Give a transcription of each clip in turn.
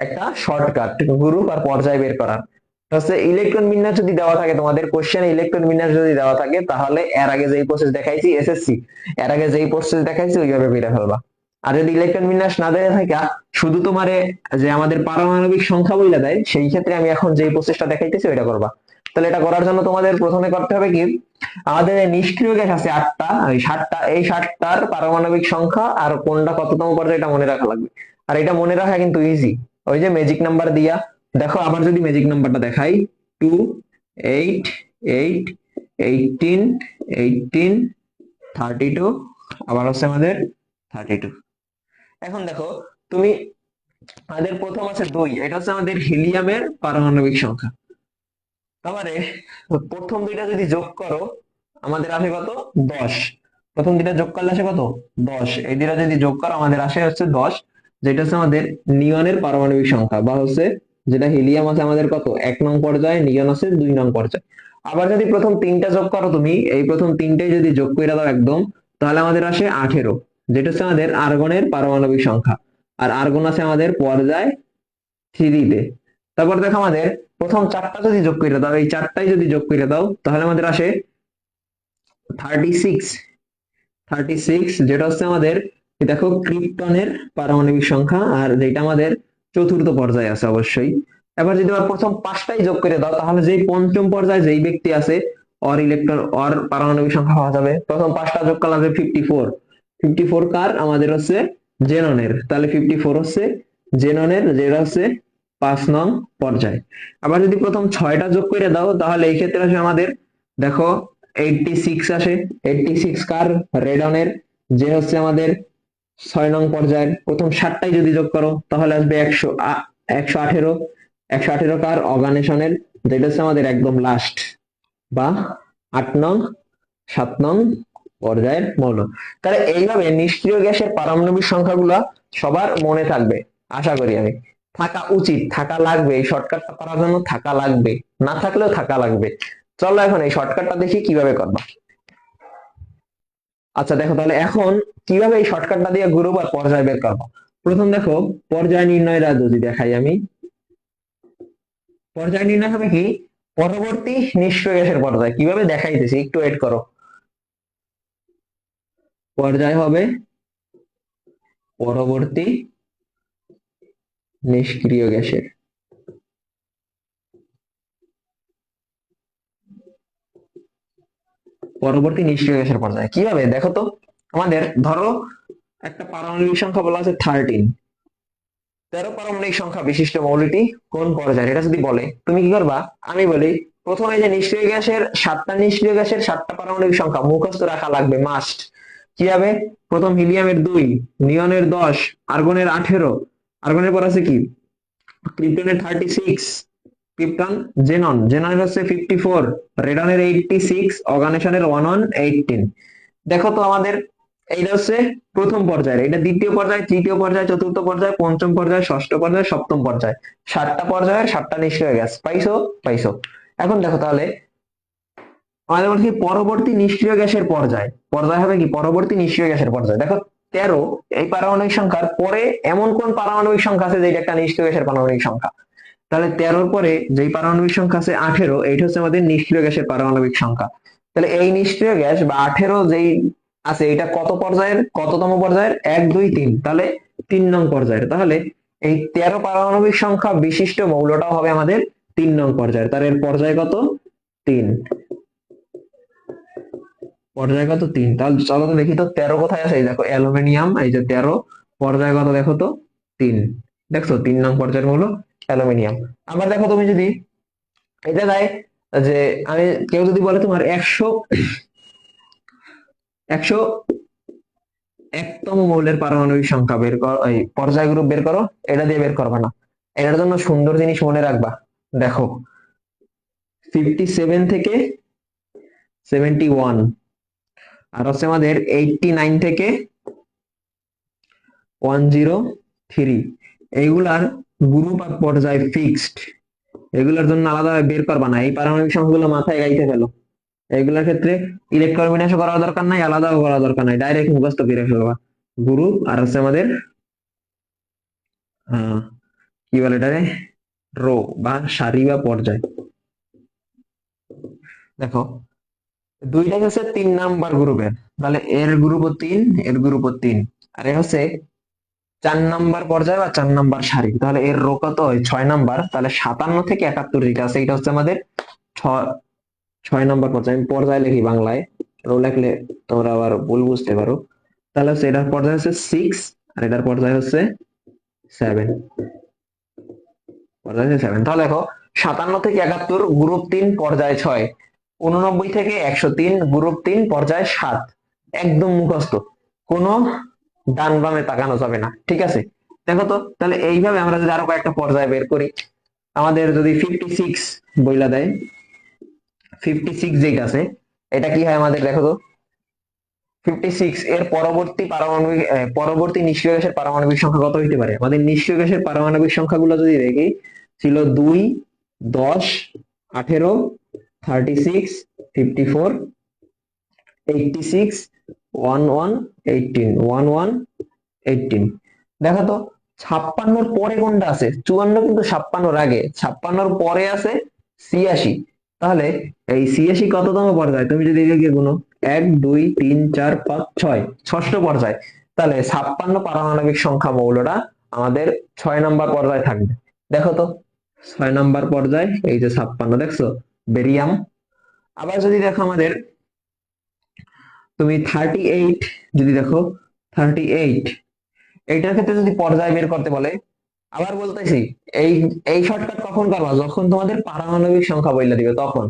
একটা shortcut group আর পর্যায় বের করার। হচ্ছে ইলেকট্রন বিন্যাস যদি দেওয়া থাকে, তোমাদের কোশ্চেনে ইলেকট্রন বিন্যাস যদি দেওয়া থাকে, তাহলে এর আগে যেই প্রসেস দেখাইছি এসএসসি, এর আগে যেই প্রসেস দেখাইছি ওইভাবে বের ফেলবা। আর যদি ইলেকট্রন বিন্যাস না দেওয়া থাকে, শুধু তোমারে যে আমাদের পারমাণবিক সংখ্যা বলে দেয়, সেই ক্ষেত্রে আমি এখন যেই প্রসেসটা দেখাইতেছি ওইটা করবা। তাহলে এটা করার জন্য তোমাদের প্রথমে করতে হবে কি, আমাদের নিষ্ক্রিয় গ্যাস আছে 8টা, এই 7টা, এই 7টার পারমাণবিক সংখ্যা আর কোনটা কততম পর্যায়ে এটা মনে রাখা লাগবে। আর এটা মনে রাখা কিন্তু ইজি, ওই যে ম্যাজিক নাম্বার দিয়া। দেখো আবার যদি ম্যাজিক নাম্বারটা দেখাই, 2 8 8 18 18 32, আবার হচ্ছে আমাদের 32। এখন দেখো তুমি, আমাদের প্রথম আছে 2, এটা হচ্ছে আমাদের হিলিয়ামের পারমাণবিক সংখ্যা। তারপরে প্রথম দুইটা যদি যোগ করো আমাদের আসে কত, 10। প্রথম দুইটা যোগ করলে আসে কত, 10। এই দুইটা যদি যোগ করো আমাদের আসে হচ্ছে 10, যেটা হচ্ছে আমাদের নিয়নের পারমাণবিক সংখ্যা, বা হচ্ছে যেটা হিলিয়াম আছে আমাদের কত, 1 নং পর্যায়ে, নিয়ন আছে 2 নং পর্যায়ে। আবার যদি প্রথম তিনটা যোগ করো তুমি, এই প্রথম তিনটাই যদি যোগ করে দাও একদম, তাহলে আমাদের আসে 18, যেটা হচ্ছে আমাদের আর্গনের পারমাণবিক সংখ্যা। আর আর্গন আছে আমাদের পর্যায় 3 তে। তারপর দেখো আমাদের প্রথম চারটা যদি যোগ করে দাও, এই চারটাই যদি যোগ করে দাও, তাহলে আমাদের আসে 36। 36 যেটা হচ্ছে আমাদের, দেখো ক্রিপ্টনের পারমাণবিক সংখ্যা, আর যেটা আমাদের চতুর্থ পর্যায়ে আছে অবশ্যই। এবার যদি আবার প্রথম পাঁচটাই যোগ করে দাও, তাহলে যেই পঞ্চম পর্যায়ে যেই ব্যক্তি আছে, অর ইলেকট্রন অর পারমাণবিক সংখ্যা পাওয়া যাবে। প্রথম পাঁচটা যোগ করলে হবে 54। 54 কার, আমাদের হচ্ছে জেননের। তাহলে 54 হচ্ছে জেননের, যেটা হচ্ছে 5 নং পর্যায়। আবার যদি প্রথম ছয়টা যোগ করে দাও, তাহলে এই ক্ষেত্রে আসে আমাদের, দেখো 86 আসে। 86 কার, রেডনের, যে হচ্ছে আমাদের 6 নং পর্যায়ের। প্রথম সাতটাই যদি যোগ করো তাহলে আসবে 118। 118 কার, অর্গানেশনের, যেটা হচ্ছে আমাদের একদম লাস্ট, বা 8 নং, 7 নং পর্যায়ের মৌল। তাহলে এইভাবে নিষ্ক্রিয় গ্যাসের পারমাণবিক সংখ্যাগুলা সবার মনে থাকবে, আশা করি আমি। থাকা উচিত, থাকা লাগবে, এই শর্টকাটটা করার জন্য থাকা লাগবে, না থাকলেও থাকা লাগবে। চলো এখন এই শর্টকাটটা দেখি কিভাবে করবা। আচ্ছা দেখো তাহলে এখন কিভাবে এই শর্টকাটটা দিয়ে গ্রুপ আর পর্যায় বের করবো। প্রথম দেখো, পর্যায় নির্ণয়টা যদি দেখাই আমি, পর্যায় নির্ণয় হবে কি, পরবর্তী নিষ্ক্রিয় গ্যাসের পর্যায় কিভাবে দেখাইতেছি, একটু ওয়েট করো। পর্যায় হবে পরবর্তী নিষ্ক্রিয় গ্যাসের, পরবর্তী নিষ্ক্রিয় গ্যাসের পর্যায় কিভাবে দেখো তো। আমাদের ধরো একটা পারমাণবিক সংখ্যা বলা আছে 13, 13 পারমাণবিক সংখ্যা বিশিষ্ট মৌলটি কোন পর্যায়ে, এটা যদি বলে তুমি কি করবা। আমি বলি, প্রথমে যে নিষ্ক্রিয় গ্যাসের 7টা, নিষ্ক্রিয় গ্যাসের 7টা পারমাণবিক সংখ্যা মুখস্থ রাখা লাগবে মাস্ট। কিভাবে, প্রথম হিলিয়ামের 2, নিয়নের 10, আর্গনের 18, আর্গনের পর আছে কি, ক্রিপ্টনের 36, ক্রিপ্টন, জেনন, জেননের হচ্ছে 54, রেডনের 86, অর্গানেশনের 118। দেখো তো আমাদের এইটা হচ্ছে প্রথম পর্যায়ে, এটা দ্বিতীয় পর্যায়ে, তৃতীয় পর্যায়ে, চতুর্থ পর্যায়ে, পঞ্চম পর্যায়ে, ষষ্ঠ পর্যায়ে, সপ্তম পর্যায়ে, 7টা পর্যায়ের 7টা নিষ্ক্রিয় গ্যাস পাইছো। পাইছো। এখন দেখো তাহলে আমাদের বলছে কি, পরবর্তী নিষ্ক্রিয় গ্যাসের পর্যায়, পর্যায় হবে কি পরবর্তী নিষ্ক্রিয় গ্যাসের পর্যায়। দেখো 13, এই পারমাণবিক সংখ্যার পরে এমন কোন পারমাণবিক সংখ্যা আছে যেটা একটা নিষ্ক্রিয় গ্যাসের পারমাণবিক সংখ্যা। তাহলে 13-র পরে যেই পারমাণবিক সংখ্যা আছে 18, এইটা হচ্ছে আমাদের নিষ্ক্রিয় গ্যাসের পারমাণবিক সংখ্যা। তাহলে এই নিষ্ক্রিয় গ্যাস বা 18 যেই আছে, এটা কত পর্যায়ের, কততম পর্যায়ের, 1 2 3, তাহলে 3 নং পর্যায়ের। তাহলে এই 13 পারমাণবিক সংখ্যা বিশিষ্ট মৌলটাও হবে আমাদের 3 নং পর্যায়ের। তার এর পর্যায় কত, 3। পর্যায়গত 3, তাহলে চলো তো দেখি তো 13 কোথায় আছে। এই দেখো অ্যালুমিনিয়াম, এই যে 13, পর্যায়গত দেখো তো 3। দেখছো 3 নং পর্যায়ের মৌল অ্যালুমিনিয়াম। আবার দেখো তুমি যদি এটা দেয় যে, আমি কেউ যদি বলে তোমার 100 একতম মৌলের পারমাণবিক সংখ্যা বের কর, এই পর্যায় গ্রুপ বের করো, এটা দিয়ে বের করবা না। এটার জন্য সুন্দর জিনিস মনে রাখবা। দেখো 57 থেকে 71, আর হচ্ছে আমাদের 89 থেকে 103, এইগুলার গ্রুপ আর পর্যায় ফিক্সড। এগুলোর জন্য আলাদা বের করবা না, এই পারমাণবিক সংখ্যাগুলো মাথায় গাইতে ফেলো। এগুলোর ক্ষেত্রে ইলেকট্রন বিন্যাস করার দরকার নাই, আলাদাও করার দরকার নাই, ডাইরেক্ট মুখস্থ করে ফেলবা। গ্রুপ আর হচ্ছে আমাদের কি বলে এটারে, রো বা সারি বা পর্যায়। দেখো দুইটা হচ্ছে 3 নাম্বার গ্রুপের, তাহলে এর গ্রুপও 3, এর গ্রুপও 3, আর এ হচ্ছে 4 নাম্বার পর্যায় বা 4 নাম্বার সারি, তাহলে এর রো কত হয় 6 নাম্বার, তাহলে 57 থেকে 71 যেটা আছে এটা হচ্ছে আমাদের 6 নাম্বার পর্যায়ে। আমি পর্যায় লিখি বাংলায়, রো লিখলে তোমরা আবার ভুল বুঝতে পারো। তাহলে হচ্ছে এটার পর্যায় হচ্ছে 6, আর এটার পর্যায় হচ্ছে 7, পর্যায় হচ্ছে 7। তাহলে দেখো 57 থেকে 71 গ্রুপ 3 পর্যায় 6, 89 থেকে 103 গ্রুপ 3 পর্যায় 7। একদম মুখস্থ, কোনো ডান বামে তাকানো যাবে না, ঠিক আছে? দেখো তো, তাহলে এইভাবে আমরা যদি আরো কয়েকটা পর্যায় বের করি, আমাদের যদি 56 বইলা দেয়, 56 যেটা আছে এটা কি হয় আমাদের, দেখো তো 56 এর পরবর্তী পারমাণবিক পরবর্তী নিষ্ক্রিয় গ্যাসের পারমাণবিক সংখ্যা কত হইতে পারে? আমাদের নিষ্ক্রিয় গ্যাসের পারমাণবিক সংখ্যাগুলো যদি দেখি, ছিল 2, 10, 18, 36, 54, 86, 11, 18, 11, 18। দেখো তো 56-র পরে কোনটা আছে? 54 কিন্তু 56-র আগে, 56-র পরে আছে 86। তাহলে এই 86 কততম পর্যায় তুমি যদি এদিকে গুনো, 1, 2, 3, 4, 5, 6, ষষ্ঠ পর্যায়। তাহলে 56 পারমাণবিক সংখ্যা মৌলটা আমাদের 6 নাম্বার পর্যায়ে থাকবে। দেখো তো 6 নাম্বার পর্যায়, এই যে 56 দেখছো, বেরিয়াম। আবার যদি দেখো আমাদের, তুমি 38 যদি দেখো, 38 এইটার ক্ষেত্রে যদি পর্যায় বের করতে বলে, আবার বলতেছি, এই এই শর্টকাট কখন করবা? যখন তোমাদের পারমাণবিক সংখ্যা বইলা দিবে তখন।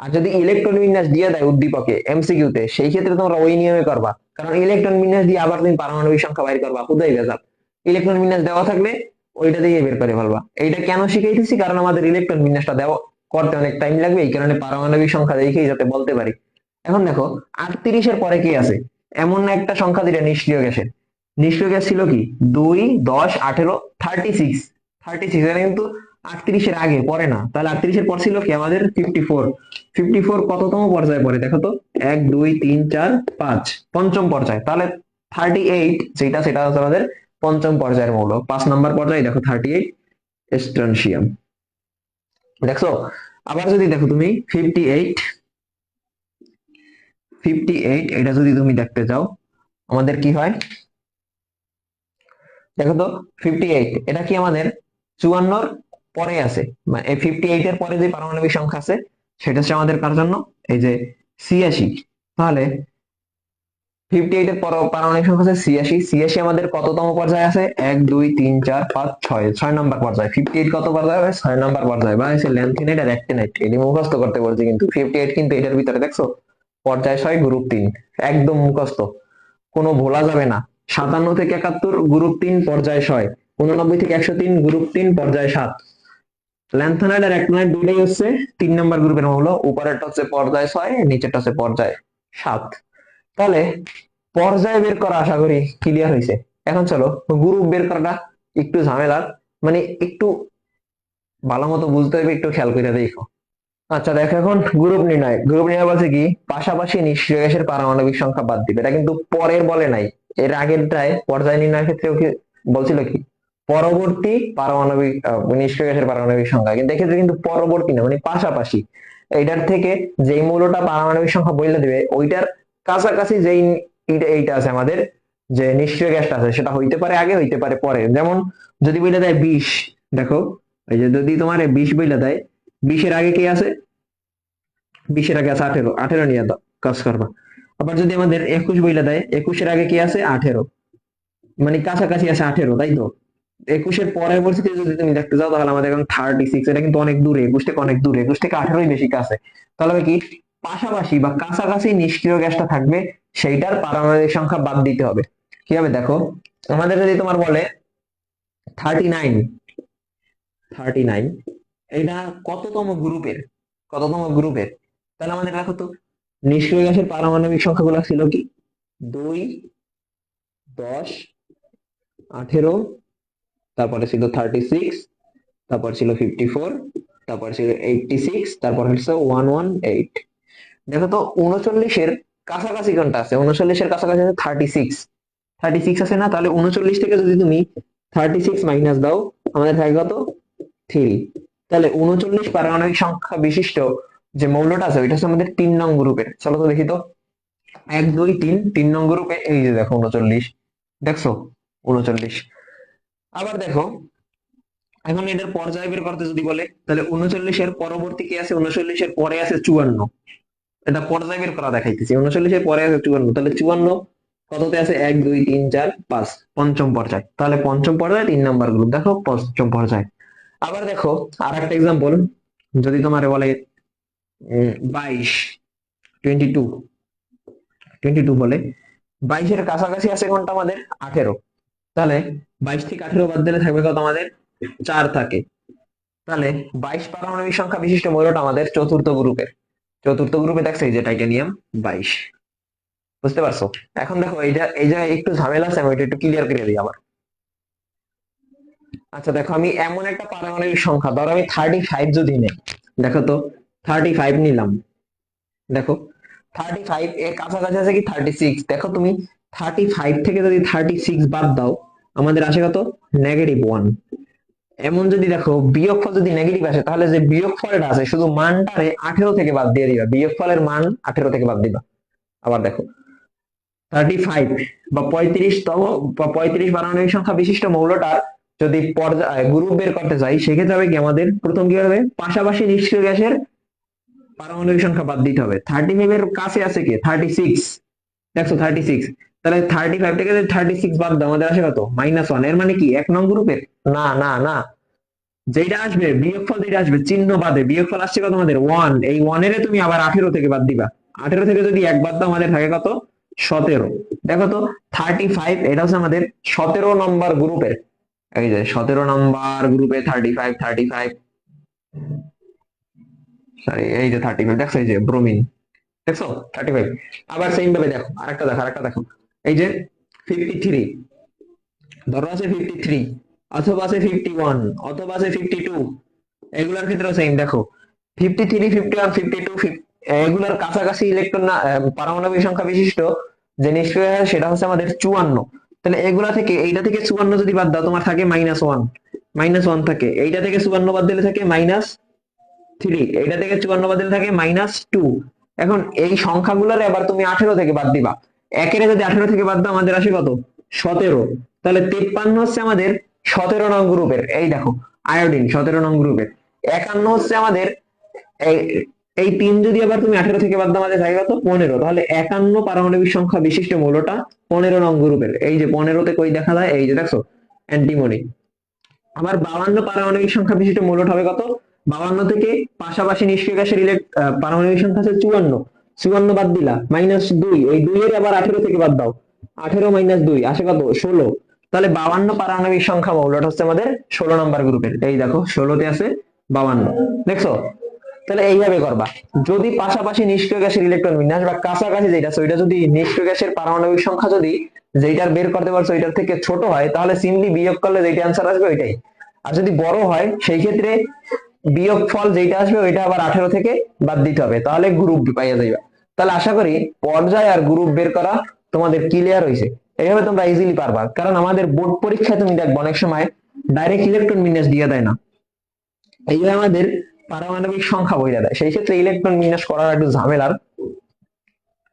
আর যদি ইলেকট্রন বিন্যাস দিয়ে দেয় উদ্দীপকে এমসিকিউ তে, সেই ক্ষেত্রে তোমরা ওই নিয়মে করবা, কারণ ইলেকট্রন বিন্যাস দিয়ে আবার তুমি পারমাণবিক সংখ্যা বাইর করবা, হুদাই ভেজাল। ইলেকট্রন বিন্যাস দেওয়া থাকলে ওইটা দিয়ে বের করে ফেলবা। এইটা কেন শিখাইতেছি, কারণ আমাদের ইলেকট্রন বিন্যাসটা দেওয়া করতে অনেক টাইম লাগবে, এই কারণে পারমাণবিক সংখ্যা দেখেই যাতে বলতে পারি। এখন দেখো 38-এর পরে কি আছে? এমন একটা সংখ্যা যেটা নিষ্ক্রিয় গ্যাসের। নিষ্ক্রিয় গ্যাস ছিল কি? 2, 10, 18, 36। 36 এটা কিন্তু 38-এর আগে, পরে না। তাহলে 38-এর পর ছিল কি আমাদের 54। 54 কততম পর্যায়ে পড়ে দেখো তো? 1, 2, 3, 4, 5, পঞ্চম পর্যায়। তাহলে 38 যেটা, সেটা হচ্ছে আমাদের পঞ্চম পর্যায়ের মৌল। 5 নাম্বার পর্যায়ে দেখো 38 স্ট্রনশিয়াম। দেখছো? আবার যদি দেখো তুমি 58, 58 এটা যদি তুমি দেখতে চাও, আমাদের কি হয় দেখো তো, 58 এটা কি আমাদের 54-র পরে আছে। মানে এই 58-এর পরে যে পারমাণবিক সংখ্যা আছে সেটা হচ্ছে আমাদের কার জন্য, এই যে 86। তাহলে 58-এর পর পারমাণবিক সংখ্যা আছে 86, 86 আমাদের কততম পর্যায়ে আছে? 1, 2, 3, 4, 5, 6, 6 নাম্বার পর্যায়ে। 58 কত পর্যায়ে হবে? 6 নাম্বার পর্যায়ে। বা হচ্ছে ল্যান্থিনাইট আর অ্যাক্টিনাইট, এটি মুখস্থ করতে বলছি কিন্তু। 58 কিন্তু এটার ভিতরে দেখছো, পর্যায় 6 গ্রুপ 3, একদম মুখস্থ, কোনো ভোলা যাবে না। 57 থেকে 71 গ্রুপ 3 পর্যায় 6, 89 থেকে 103 গ্রুপ 3 পর্যায় 7। ল্যান্থোনাইড আর অ্যাক্টিনাইড দুইটাই হচ্ছে 3 নাম্বার গ্রুপের মৌল। উপরেরটা হচ্ছে পর্যায় 6, নিচেরটা হচ্ছে পর্যায় 7। তাহলে পর্যায় বের করা আশা করি ক্লিয়ার হয়েছে। এখন চলো গ্রুপ বের করাটা একটু ঝামেলার, মানে একটু ভালো মতো বুঝতে হবে, একটু খেয়াল করে দেখো। আচ্ছা দেখো, এখন গ্রুপ নির্ণয়। গ্রুপ নির্ণয় বলছে কি, পাশাপাশি নিষ্ক্রিয় গ্যাসের পারমাণবিক সংখ্যা বাদ দিবে। এটা কিন্তু পরের বলে নাই, এর আগেরটায় পর্যায় নির্ণয়ের ক্ষেত্রে কি বলছিল কি, পরবর্তী পারমাণবিক নিষ্ক্রিয় গ্যাসের পারমাণবিক সংখ্যা, কিন্তু এক্ষেত্রে কিন্তু পরবর্তী না, মানে পাশাপাশি। এইটার থেকে যেই মৌলটা পারমাণবিক সংখ্যা বলে দিবে, ওইটার কাছাকাছি যেই এইটা আছে আমাদের, যে নিষ্ক্রিয় গ্যাসটা আছে, সেটা হইতে পারে আগে, হইতে পারে পরে। যেমন যদি বলে দেয় 20, দেখো এই যে যদি তোমার 20 বলে দেয়, 20-এর আগে কি আছে? 20-এর আগে আছে 18, 18 নিয়ে দাও, কাজ করবা। আবার যদি আমাদের 21 বইলা দেয়, 21-এর আগে কি আছে? 18, মানে কাছাকাছি আছে 18, তাই তো? 21-এর পরের পরিস্থিতি যদি তুমি দেখতে যাও, তাহলে আমাদের এখন 36, এটা কিন্তু অনেক দূরে, 21 থেকে অনেক দূরে, 21 থেকে 18ই বেশি কাছে। তাহলে হবে কি, পাশাপাশি বা কাছাকাছি নিষ্ক্রিয় গ্যাসটা থাকবে, সেইটার পারমাণবিক সংখ্যা বাদ দিতে হবে। কি হবে দেখো, আমাদের যদি তোমার বলে 39, 39 এটা কততম গ্রুপের, কততম গ্রুপের? তাহলে আমাদের দেখো তো, নিষ্ক্রিয় গ্যাসের পারমাণবিক সংখ্যাগুলো ছিল কি, 2, 10, 18, তারপরে ছিল 36, তারপর ছিল 54, তারপর ছিল 86, তারপর হচ্ছে 118। দেখো তো 39-এর কাছাকাছি কোনটা আছে? 39-এর কাছাকাছি আছে 36, 36 আছে না? তাহলে 39 থেকে যদি তুমি 36 মাইনাস দাও, আমাদের থাকে কত? থ্রি। তাহলে 39 পারমাণবিক সংখ্যা বিশিষ্ট যে মৌলটা আছে ওইটা হচ্ছে আমাদের 3 নং গ্রুপের। চলো তো দেখি তো, 1 2 3, 3 নং গ্রুপে এই যে দেখো 39, দেখছো 39। আবার দেখো, এখন এটার পর্যায় বের করতে যদি বলে, তাহলে 39-এর পরবর্তী কি আছে, 39-এর পরে আছে 54। এটা পর্যায় বের করা দেখাইতেছি, 39-এর পরে আছে 54, তাহলে 54 কততে আছে, 1 2 3 4 5, পঞ্চম পর্যায়। তাহলে পঞ্চম পর্যায়ে 3 নাম্বার গ্রুপ, দেখো পঞ্চম পর্যায়। আবার দেখো আর একটা এক্সাম্পল, যদি তোমার বলে 22, 22, 22 বলে, 22-এর কাছাকাছি আছে কোনটা আমাদের, 18। তাহলে 22 থেকে 18 বাদ দিলে থাকবে কত আমাদের, 4 থাকে। তাহলে 22 পারমাণবিক সংখ্যা বিশিষ্ট মৌলটা আমাদের চতুর্থ গ্রুপের। চতুর্থ গ্রুপে দেখছো এই যে টাইটানিয়াম 22। বুঝতে পারছো? এখন দেখো এইটা, এই জায়গায় একটু ঝামেলা আছে, আমি এটা একটু ক্লিয়ার করে দিই আবার। আচ্ছা দেখো, আমি এমন একটা পারমাণবিক সংখ্যা, ধরো আমি 35 যদি নেই, দেখো তো 35 নিলাম, দেখো 35 এর কাছাকাছি আছে কি 36, দেখো তুমি 35 থেকে যদি 36 বাদ দাও আমাদের আসে কত, -1। এমন যদি দেখো বিয়োগফল যদি নেগেটিভ আসে, তাহলে যে বিয়োগফলটা আছে শুধু মানটারে 18 থেকে বাদ দিয়ে দিবা, বিয়োগফলের মান 18 থেকে বাদ দিবা। আবার দেখো 35 বা 35তম বা 35 পারমাণবিক সংখ্যা বিশিষ্ট মৌলটার যদি পর্যায় গ্রুপ বের করতে চাই, সেক্ষেত্রে হবে কি, আমাদের প্রথম কি হবে, পাশাপাশি নিষ্ক্রিয় গ্যাসের পারমাণবিক সংখ্যা বাদ দিতে হবে। 35 এর কাছে আছে কি 36, দেখো 36, তাহলে 35 থেকে যদি 36 বাদ দাও আমাদের আসে কত, -1। এর মানে কি 1 নং গ্রুপের, না না না, যেটা আসবে বিয়োগফল, যেটা আসবে চিহ্ন বাদে বিয়োগফল আসছে কত আমাদের 1, এই 1 এর তুমি আবার 18 থেকে বাদ দিবা। 18 থেকে যদি 1 বাদ দাও আমাদের থাকে কত, 17। দেখো তো 35 এটা হচ্ছে আমাদের 17 নম্বর গ্রুপের। এই যে 17 নম্বর গ্রুপে 35, 35, সরি এই যে 35, দেখছো এই যে ব্রোমিন, দেখছো 35। আবার সেম ভাবে দেখো আরেকটা দেখো, আরেকটা দেখো, এই যে 53, ধরো আছে 53, অথবা আছে 51, অথবা আছে 52, এগুলোর ক্ষেত্রে সেম দেখো 53, 51, 52, এগুলোর কাছাকাছি ইলেকট্রন না, পারমাণবিক সংখ্যা বিশিষ্ট যে নিষ্ক্রিয় গ্যাস সেটা হচ্ছে আমাদের 54। তাহলে এগুলা থেকে, এইটা থেকে 54 যদি বাদ দাও তোমার থাকে -1, -1 থাকে। এইটা থেকে 54 বাদ দিলে থাকে -3, এইটা থেকে 54 বাদ দিলে থাকে -2। এখন এই সংখ্যাগুলোর এবার তুমি 18 থেকে বাদ দিবা। একের যদি 18 থেকে বাদ দাও আমাদের আসে কত, 17। তাহলে 53 হচ্ছে আমাদের 17 নং গ্রুপের, এই দেখো আয়োডিন 17 নং গ্রুপের। 51 হচ্ছে আমাদের, এই এই 3 যদি আবার তুমি 18 থেকে বাদ দাও আমাদের থাকে কত, 15। তাহলে 51 পারমাণবিক সংখ্যা বিশিষ্ট মৌলটা 15 নং গ্রুপের। এই যে 15তে কই দেখা যায়, এই যে দেখছো অ্যান্টিমনি। আবার 52 পারমাণবিক সংখ্যা বিশিষ্ট মৌলটা হবে কত, 52 থেকে পাশাপাশি নিষ্ক্রিয় গ্যাসের পারমাণবিক সংখ্যা আছে 54, 54 বাদ দিলা -2, ওই 2 এর আবার 18 থেকে বাদ দাও, 18 - 2 আসে কত, 16। তাহলে 52 পারমাণবিক সংখ্যা মৌলটা হচ্ছে আমাদের 16 নম্বর গ্রুপের। এই দেখো 16তে আছে 52, দেখছো? তাহলে এইভাবে করবা, যদি পাশাপাশি নিষ্ক্রিয় গ্যাসের ইলেকট্রন বিন্যাস বা কাছাকাছি যেটা আছে ওইটা যদি নিষ্ক্রিয় গ্যাসের পারমাণবিক সংখ্যা যদি যেটার বের করতে পারছো ওইটার থেকে ছোট হয়, তাহলে সিম্পলি বিয়োগ করলে যেটা অ্যান্সার আসবে ওইটাই। আর যদি বড় হয় সেই ক্ষেত্রে বিয়োগ ফল যেটা আসবে ওইটা আবার 18 থেকে বাদ দিতে হবে, তাহলে গ্রুপ পাইয়া যাইবা। তাহলে আশা করি পর্যায় আর গ্রুপ বের করা তোমাদের ক্লিয়ার হয়েছে। এইভাবে তোমরা ইজিলি পারবা, কারণ আমাদের বোর্ড পরীক্ষায় তুমি দেখবো অনেক সময় ডাইরেক্ট ইলেকট্রন বিন্যাস দিয়ে দেয় না, এইভাবে আমাদের পারমাণবিক সংখ্যা বইলা দেয়, সেই ক্ষেত্রে ইলেকট্রন বিন্যাস করার একটু ঝামেলার,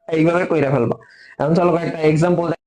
এইভাবে কইরা ফেলবা। এখন চলো একটা এক্সাম্পল